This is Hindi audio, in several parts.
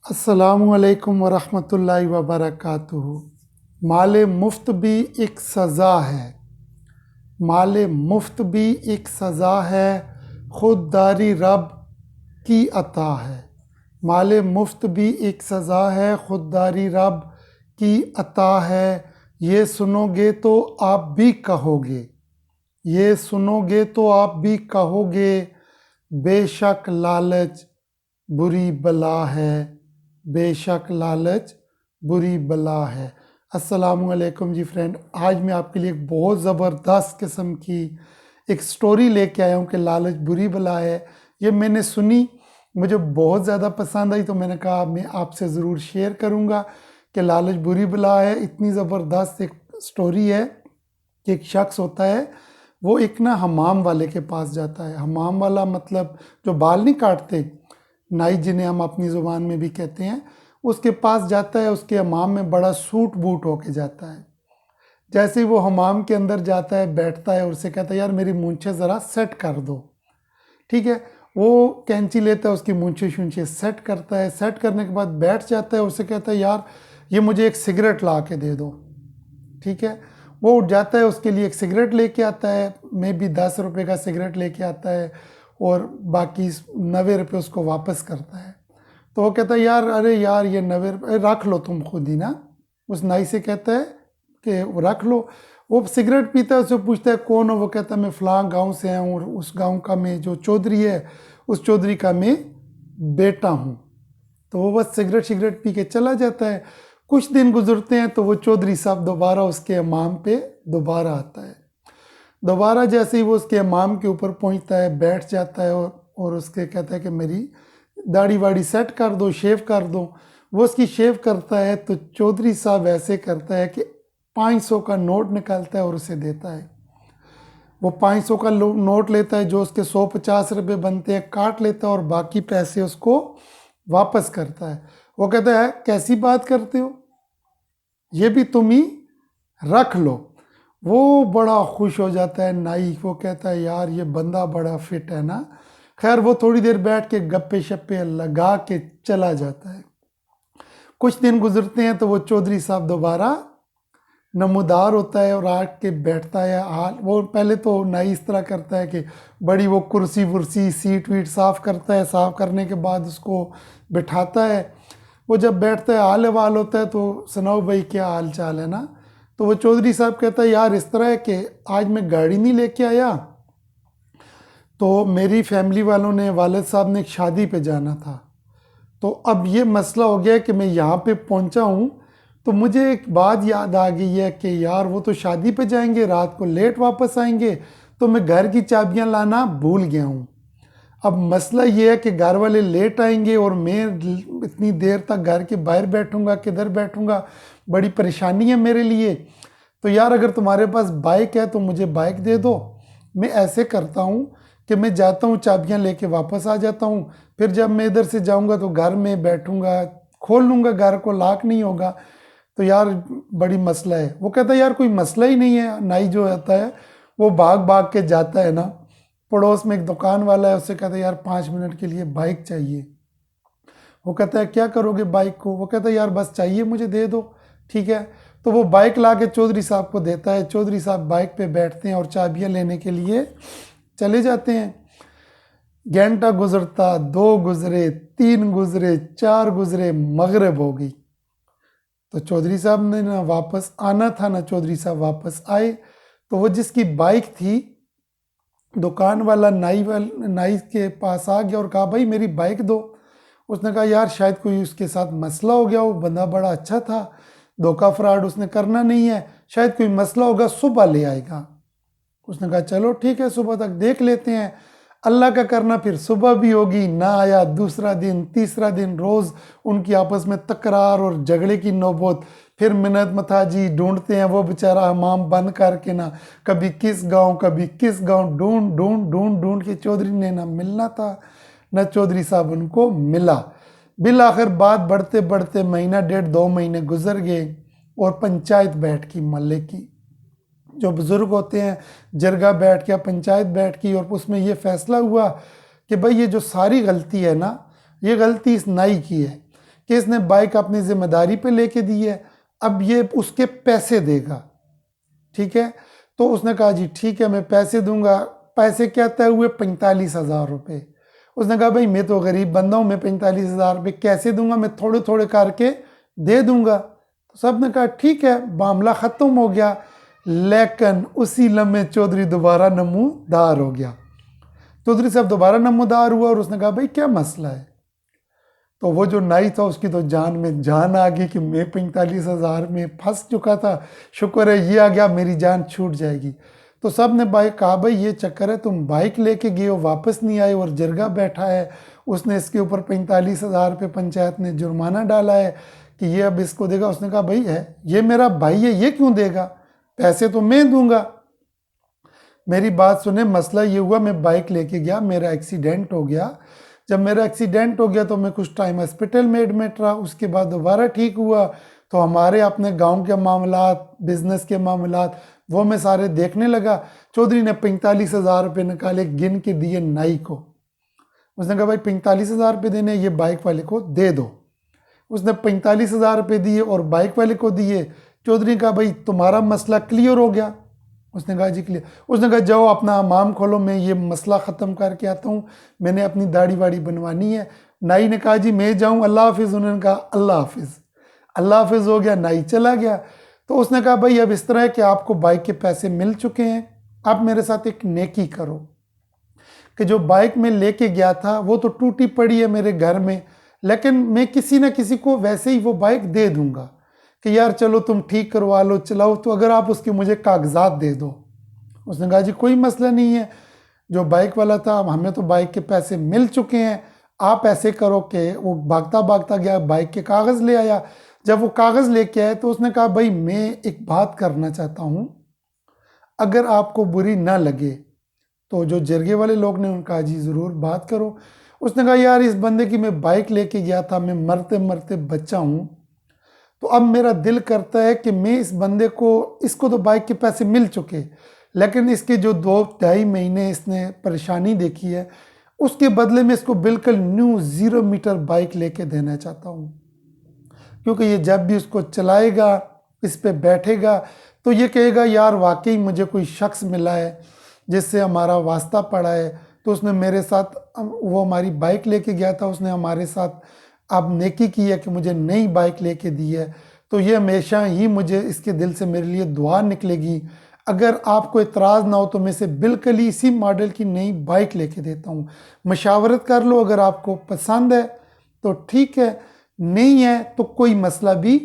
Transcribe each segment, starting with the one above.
अस्सलामुअलैकुम वरहमतुल्लाहि वबरकातुहू। माल मुफ्त भी एक सज़ा है, माल मुफ्त भी एक सज़ा है, खुददारी रब की अता है। माल मुफ्त भी एक सज़ा है, खुददारी रब की अता है। ये सुनोगे तो आप भी कहोगे, ये सुनोगे तो आप भी कहोगे, बेशक लालच बुरी बला है, बेशक लालच बुरी बला है। अस्सलामुअलैकुम जी फ्रेंड, आज मैं आपके लिए एक बहुत ज़बरदस्त किस्म की एक स्टोरी लेके आया हूँ कि लालच बुरी बला है। ये मैंने सुनी, मुझे बहुत ज़्यादा पसंद आई, तो मैंने कहा मैं आपसे ज़रूर शेयर करूँगा कि लालच बुरी बला है। इतनी ज़बरदस्त एक स्टोरी है कि एक शख्स होता है, वो एक ना हमाम वाले के पास जाता है। हमाम वाला मतलब जो बाल नहीं काटते, नाई जिन्हें हम अपनी ज़ुबान में भी कहते हैं, उसके पास जाता है। उसके हमाम में बड़ा सूट बूट होके जाता है। जैसे ही वो हमाम के अंदर जाता है, बैठता है और उससे कहता है यार मेरी मूंछें ज़रा सेट कर दो। ठीक है, वो कैंची लेता है, उसकी मूंछें शूंछें सेट करता है। सेट करने के बाद बैठ जाता है, उससे कहता है यार ये मुझे एक सिगरेट ला के दे दो। ठीक है, वो उठ जाता है, उसके लिए एक सिगरेट लेके आता है, मे बी 10 रुपये का सिगरेट लेके आता है और बाकी 90 रुपये उसको वापस करता है। तो वो कहता है यार अरे यार ये 90 रुपये रख लो तुम खुद ही ना। उस नाई से कहता है कि रख लो। वो सिगरेट पीता है, उससे पूछता है कौन हो। वो कहता है मैं फ़लाँ गांव से आया हूँ और उस गांव का मैं जो चौधरी है, उस चौधरी का मैं बेटा हूँ। तो वो बस सिगरेट सिगरेट पी के चला जाता है। कुछ दिन गुजरते हैं तो वो चौधरी साहब दोबारा उसके इमाम पे दोबारा आता है। दोबारा जैसे ही वो उसके इमाम के ऊपर पहुंचता है, बैठ जाता है और उसके कहता है कि मेरी दाढ़ी वाड़ी सेट कर दो, शेव कर दो। वो उसकी शेव करता है तो चौधरी साहब ऐसे करता है कि 500 का नोट निकालता है और उसे देता है। वो 500 का नोट लेता है, जो उसके 150 रुपये बनते हैं काट लेता है और बाकी पैसे उसको वापस करता है। वो कहता है कैसी बात करते हो, ये भी तुम ही रख लो। वो बड़ा खुश हो जाता है नाई। वो कहता है यार ये बंदा बड़ा फिट है ना। खैर वो थोड़ी देर बैठ के गप्पे शप्पे लगा के चला जाता है। कुछ दिन गुजरते हैं तो वो चौधरी साहब दोबारा नमूदार होता है और आके के बैठता है। हाल वो पहले तो नाई इस तरह करता है कि बड़ी वो कुर्सी वुर्सी सीट वीट साफ़ करता है। साफ़ करने के बाद उसको बिठाता है। वो जब बैठता है हाल अहवाल होता है, तो सुनाओ भाई क्या हाल चाल है ना। तो वो चौधरी साहब कहता है यार इस तरह है कि आज मैं गाड़ी नहीं लेके आया, तो मेरी फैमिली वालों ने, वालिद साहब ने एक शादी पे जाना था। तो अब ये मसला हो गया कि मैं यहाँ पे पहुँचा हूँ, तो मुझे एक बात याद आ गई है कि यार वो तो शादी पे जाएंगे, रात को लेट वापस आएंगे, तो मैं घर की चाबियाँ लाना भूल गया हूँ। अब मसला ये है कि घर वाले लेट आएंगे और मैं इतनी देर तक घर के बाहर बैठूंगा, किधर बैठूंगा, बड़ी परेशानी है मेरे लिए। तो यार अगर तुम्हारे पास बाइक है तो मुझे बाइक दे दो। मैं ऐसे करता हूँ कि मैं जाता हूँ, चाबियाँ लेके वापस आ जाता हूँ। फिर जब मैं इधर से जाऊँगा तो घर में बैठूँगा, खोल लूँगा घर को, लॉक नहीं होगा। तो यार बड़ी मसला है। वो कहता है यार कोई मसला ही नहीं है। नाई जो होता है वो भाग भाग के जाता है ना, पड़ोस में एक दुकान वाला है, उससे कहता है यार 5 मिनट के लिए बाइक चाहिए। वो कहता है क्या करोगे बाइक को। वो कहता है यार बस चाहिए मुझे, दे दो। ठीक है, तो वो बाइक ला के चौधरी साहब को देता है। चौधरी साहब बाइक पे बैठते हैं और चाबियां लेने के लिए चले जाते हैं। घंटा गुजरता, 2 गुजरे, 3 गुजरे, 4 गुजरे, मगरिब हो गई। तो चौधरी साहब ने ना वापस आना था, ना चौधरी साहब वापस आए। तो वो जिसकी बाइक थी, दुकान वाला नाई के पास आ गया और कहा भाई मेरी बाइक दो। उसने कहा यार शायद कोई उसके साथ मसला हो गया, वो बंदा बड़ा अच्छा था, धोखा फ्रॉड उसने करना नहीं है, शायद कोई मसला होगा, सुबह ले आएगा। उसने कहा चलो ठीक है, सुबह तक देख लेते हैं, अल्लाह का करना फिर सुबह भी होगी। ना आया, दूसरा दिन, तीसरा दिन, रोज़ उनकी आपस में तकरार और झगड़े की नौबत। फिर मिन्नत मथाजी ढूंढते हैं, वो बेचारा हमाम बंद करके ना, कभी किस गांव कभी किस गांव, ढूंढ ढूंढ ढूंढ ढूंढ के चौधरी ने ना मिलना था, न चौधरी साहब उनको मिला। बिल आखिर बात बढ़ते बढ़ते महीना डेढ़ 2 महीने गुजर गए और पंचायत बैठ की, मोहल्ले की जो बुज़ुर्ग होते हैं, जरगा बैठ गया, पंचायत बैठ गई और उसमें ये फैसला हुआ कि भाई ये जो सारी गलती है ना, ये गलती इस नाई की है। कि इसने बाइक अपनी जिम्मेदारी पे लेके दी है, अब ये उसके पैसे देगा, ठीक है। तो उसने कहा जी ठीक है मैं पैसे दूंगा। पैसे क्या तय हुए? 45,000 रुपये। उसने कहा भाई मैं तो गरीब बंदा हूँ, मैं 45,000 रुपये कैसे दूंगा, मैं थोड़े थोड़े करके दे दूंगा। तो सब ने कहा ठीक है, मामला ख़त्म हो गया। लेकिन उसी लम्हे चौधरी दोबारा नमूदार हो गया। चौधरी साहब दोबारा नमूदार हुआ और उसने कहा भाई क्या मसला है। तो वो जो नाई था उसकी तो जान में जान आ गई कि मैं 45,000 में फंस चुका था, शुक्र है ये आ गया, मेरी जान छूट जाएगी। तो सब ने भाई कहा भाई ये चक्कर है, तुम बाइक लेके गए हो वापस नहीं आए और जरगा बैठा है, उसने इसके ऊपर 45,000 रुपये पंचायत ने जुर्माना डाला है कि ये अब इसको देगा। उसने कहा भाई है ये मेरा भाई है, ये क्यों देगा, पैसे तो मैं दूंगा। मेरी बात सुने, मसला ये हुआ मैं बाइक लेके गया, मेरा एक्सीडेंट हो गया। जब मेरा एक्सीडेंट हो गया तो मैं कुछ टाइम हॉस्पिटल में एडमिट रहा, उसके बाद दोबारा ठीक हुआ। तो हमारे अपने गांव के मामलात, बिजनेस के मामलात, वो मैं सारे देखने लगा। चौधरी ने 45,000 रुपये निकाले, गिन के दिए नाई को। उसने कहा भाई 45,000 रुपये देने, ये बाइक वाले को दे दो। उसने 45,000 रुपये दिए और बाइक वाले को दिए। चौधरी ने कहा भाई तुम्हारा मसला क्लियर हो गया। उसने कहा जी क्लियर। उसने कहा जाओ अपना हमाम खोलो, मैं ये मसला ख़त्म करके आता हूँ, मैंने अपनी दाढ़ी वाड़ी बनवानी है। नाई ने कहा जी मैं जाऊँ, अल्लाह हाफिज़। उन्होंने कहा अल्लाह हाफिज़। अल्लाह हाफिज़ हो गया, नाई चला गया। तो उसने कहा भाई अब इस तरह है कि आपको बाइक के पैसे मिल चुके हैं, आप मेरे साथ एक नेकी करो कि जो बाइक में लेके गया था वो तो टूटी पड़ी है मेरे घर में, लेकिन मैं किसी न किसी को वैसे ही वो बाइक दे दूंगा कि यार चलो तुम ठीक करवा लो, चलाओ, तो अगर आप उसके मुझे कागजात दे दो। उसने कहा जी कोई मसला नहीं है। जो बाइक वाला था, हमें तो बाइक के पैसे मिल चुके हैं, आप ऐसे करो कि वो भागता भागता गया, बाइक के कागज़ ले आया। जब वो कागज़ लेके आए तो उसने कहा भाई मैं एक बात करना चाहता हूँ, अगर आपको बुरी ना लगे। तो जो जरगे वाले लोग ने उनका जी ज़रूर बात करो। उसने कहा यार इस बंदे की मैं बाइक लेके गया था, मैं मरते मरते बच्चा हूँ, तो अब मेरा दिल करता है कि मैं इस बंदे को, इसको तो बाइक के पैसे मिल चुके, लेकिन इसके जो 2-2.5 महीने इसने परेशानी देखी है, उसके बदले में इसको बिल्कुल न्यू 0 मीटर बाइक लेके देना चाहता हूँ। क्योंकि ये जब भी उसको चलाएगा, इस पे बैठेगा, तो ये कहेगा यार वाकई मुझे कोई शख्स मिला है जिससे हमारा वास्ता पड़ा है। तो उसने मेरे साथ, वो हमारी बाइक लेके गया था, उसने हमारे साथ अब नेकी की है कि मुझे नई बाइक लेके दी है, तो ये हमेशा ही मुझे इसके दिल से मेरे लिए दुआ निकलेगी। अगर आपको इतराज़ ना हो तो मैं इसे बिल्कुल ही इसी मॉडल की नई बाइक लेके देता हूँ, मशावरत कर लो, अगर आपको पसंद है तो ठीक है, नहीं है तो कोई मसला भी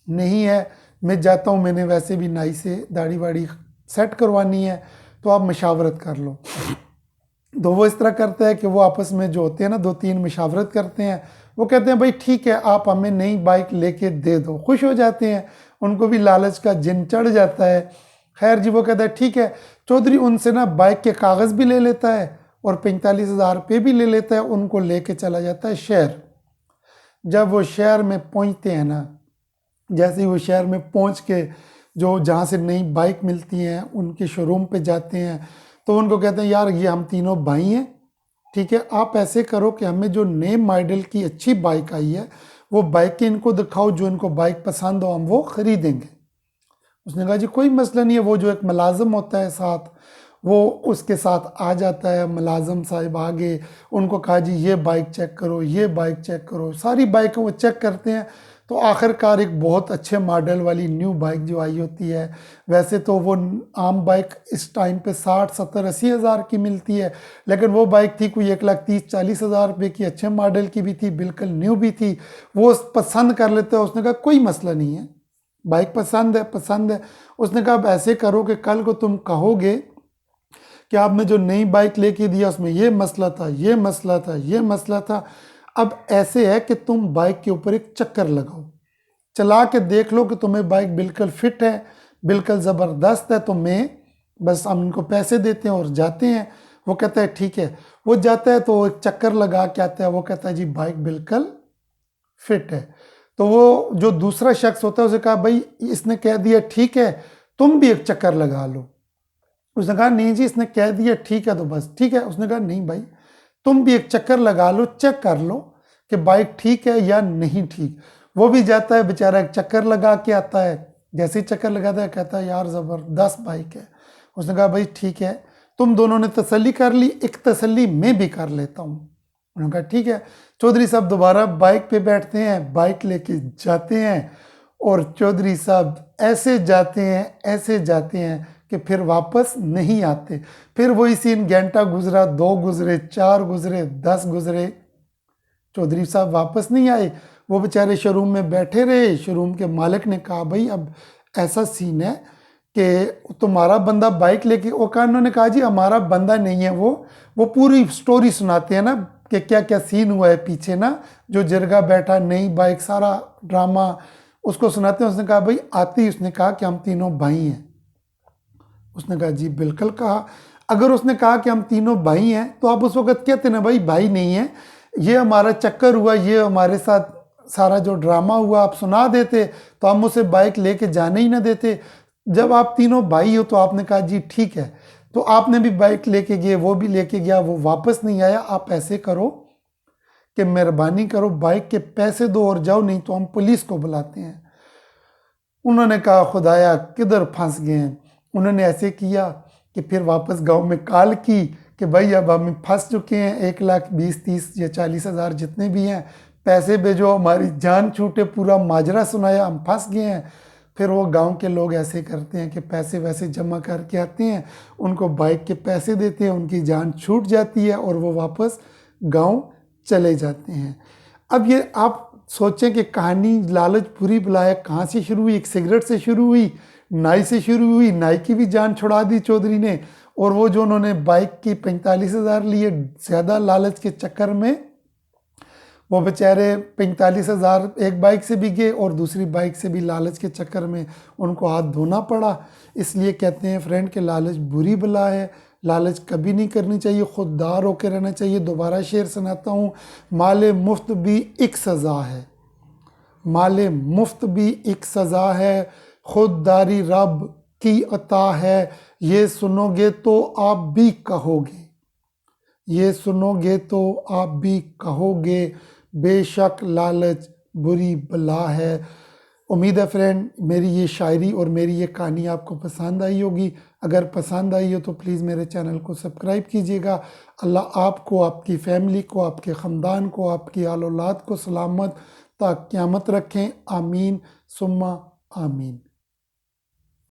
नहीं है। मैं जाता हूँ, मैंने वैसे भी नाई से दाढ़ी वाड़ी सेट करवानी है, तो आप मशावरत कर लो। तो वो इस तरह करता है कि वो आपस में जो होते हैं ना, 2-3 मशावरत करते हैं। वो कहते हैं भाई ठीक है आप हमें नई बाइक लेके दे दो, खुश हो जाते हैं, उनको भी लालच का जिन चढ़ जाता है। खैर जी, वो कहता है ठीक है। चौधरी उनसे ना बाइक के कागज़ भी ले लेता है और 45,000 रुपये भी ले लेता है, उनको लेके चला जाता है शहर। जब वो शहर में पहुंचते हैं ना, जैसे ही वो शहर में पहुंच के जो जहाँ से नई बाइक मिलती हैं उनके शोरूम पे जाते हैं, तो उनको कहते हैं यार ये हम तीनों भाई हैं, ठीक है, आप ऐसे करो कि हमें जो नए मॉडल की अच्छी बाइक आई है वो बाइक के इनको दिखाओ, जो इनको बाइक पसंद हो हम वो ख़रीदेंगे। उसने कहा जी कोई मसला नहीं है। वो जो एक मुलाजिम होता है साथ, वो उसके साथ आ जाता है, मुलाजिम साहिब आगे, उनको कहा जी ये बाइक चेक करो, ये बाइक चेक करो, सारी बाइकें वो चेक करते हैं। तो आखिरकार एक बहुत अच्छे मॉडल वाली न्यू बाइक जो आई होती है, वैसे तो वो आम बाइक इस टाइम पे 60-70-80 हज़ार की मिलती है, लेकिन वो बाइक थी कोई 1,30,000-40,000 रुपये की, अच्छे मॉडल की भी थी, बिल्कुल न्यू भी थी। वो पसंद कर लेते हैं। उसने कहा कोई मसला नहीं है, बाइक पसंद है, पसंद है। उसने कहा अब ऐसे करो कि कल को तुम कहोगे कि आपने जो नई बाइक लेके दिया उसमें ये मसला था, ये मसला था, ये मसला था। अब ऐसे है कि तुम बाइक के ऊपर एक चक्कर लगाओ, चला के देख लो कि तुम्हें बाइक बिल्कुल फिट है, बिल्कुल ज़बरदस्त है, तो मैं बस हम इनको पैसे देते हैं और जाते हैं। वो कहता है ठीक है। वो जाता है तो एक चक्कर लगा के आता है, वो कहता है जी बाइक बिल्कुल फिट है। तो वो जो दूसरा शख्स होता है उसे कहा भाई इसने कह दिया ठीक है, तुम भी एक चक्कर लगा लो। उसने कहा नहीं जी इसने कह दिया ठीक है तो बस ठीक है। उसने कहा नहीं भाई तुम भी एक चक्कर लगा लो, चेक कर लो कि बाइक ठीक है या नहीं ठीक। वो भी जाता है बेचारा, एक चक्कर लगा के आता है। जैसे ही चक्कर लगाता है कहता है यार ज़बरदस्त बाइक है। उसने कहा भाई ठीक है, तुम दोनों ने तसल्ली कर ली, एक तसल्ली मैं भी कर लेता हूँ। उन्होंने कहा ठीक है। चौधरी साहब दोबारा बाइक पे बैठते हैं, बाइक लेके जाते हैं और चौधरी साहब ऐसे जाते हैं कि फिर वापस नहीं आते। फिर वही सीन, घंटा गुजरा, 2 गुजरे, 4 गुजरे, 10 गुजरे, चौधरी साहब वापस नहीं आए। वो बेचारे शोरूम में बैठे रहे। शोरूम के मालिक ने कहा भाई अब ऐसा सीन है कि तुम्हारा बंदा बाइक लेके, वो कहा, उन्होंने कहा जी हमारा बंदा नहीं है वो पूरी स्टोरी सुनाते हैं ना कि क्या क्या सीन हुआ है पीछे ना, जो जरगा बैठा, नई बाइक, सारा ड्रामा उसको सुनाते हैं। उसने कहा भाई आती, उसने कहा कि हम तीनों भाई हैं। उसने कहा जी बिल्कुल कहा। अगर उसने कहा कि हम तीनों भाई हैं तो आप उस वक्त कहते ना भाई भाई नहीं है, ये हमारा चक्कर हुआ, ये हमारे साथ सारा जो ड्रामा हुआ आप सुना देते तो हम उसे बाइक लेके जाने ही ना देते। जब आप तीनों भाई हो तो आपने कहा जी ठीक है, तो आपने भी बाइक लेके गए, वो भी लेके गया, वो वापस नहीं आया। आप ऐसे करो कि मेहरबानी करो बाइक के पैसे दो और जाओ, नहीं तो हम पुलिस को बुलाते हैं। उन्होंने कहा खुदाया किधर फंस गए हैं। उन्होंने ऐसे किया कि फिर वापस गांव में कॉल की कि भाई अब हम फंस चुके हैं, 1,20,000, 30 या 40,000 जितने भी हैं पैसे भेजो, हमारी जान छूटे। पूरा माजरा सुनाया, हम फंस गए हैं। फिर वो गांव के लोग ऐसे करते हैं कि पैसे वैसे जमा करके आते हैं, उनको बाइक के पैसे देते हैं, उनकी जान छूट जाती है और वो वापस गांव चले जाते हैं। अब ये आप सोचें कि कहानी लालच बुरी बला है कहाँ से शुरू हुई। एक सिगरेट से शुरू हुई, नाई से शुरू हुई, नाई की भी जान छुड़ा दी चौधरी ने। और वो जो उन्होंने बाइक की 45,000 लिए ज़्यादा लालच के चक्कर में, वो बेचारे 45,000 एक बाइक से भी गए और दूसरी बाइक से भी लालच के चक्कर में उनको हाथ धोना पड़ा। इसलिए कहते हैं फ्रेंड कि लालच बुरी बला है, लालच कभी नहीं करनी चाहिए, खुददार होकर रहना चाहिए। दोबारा शेर सुनाता हूँ, माले मुफ्त भी एक सज़ा है, माले मुफ्त भी एक सज़ा है, खुददारी रब की अता है। ये सुनोगे तो आप भी कहोगे, ये सुनोगे तो आप भी कहोगे, बेशक लालच बुरी बला है। उम्मीद है फ्रेंड मेरी ये शायरी और मेरी ये कहानी आपको पसंद आई होगी। अगर पसंद आई हो तो प्लीज़ मेरे चैनल को सब्सक्राइब कीजिएगा। अल्लाह आपको, आपकी फ़ैमिली को, आपके ख़ानदान को, आपकी आल औलाद को सलामत ता क़यामत रखें। आमीन सुम्मा आमीन।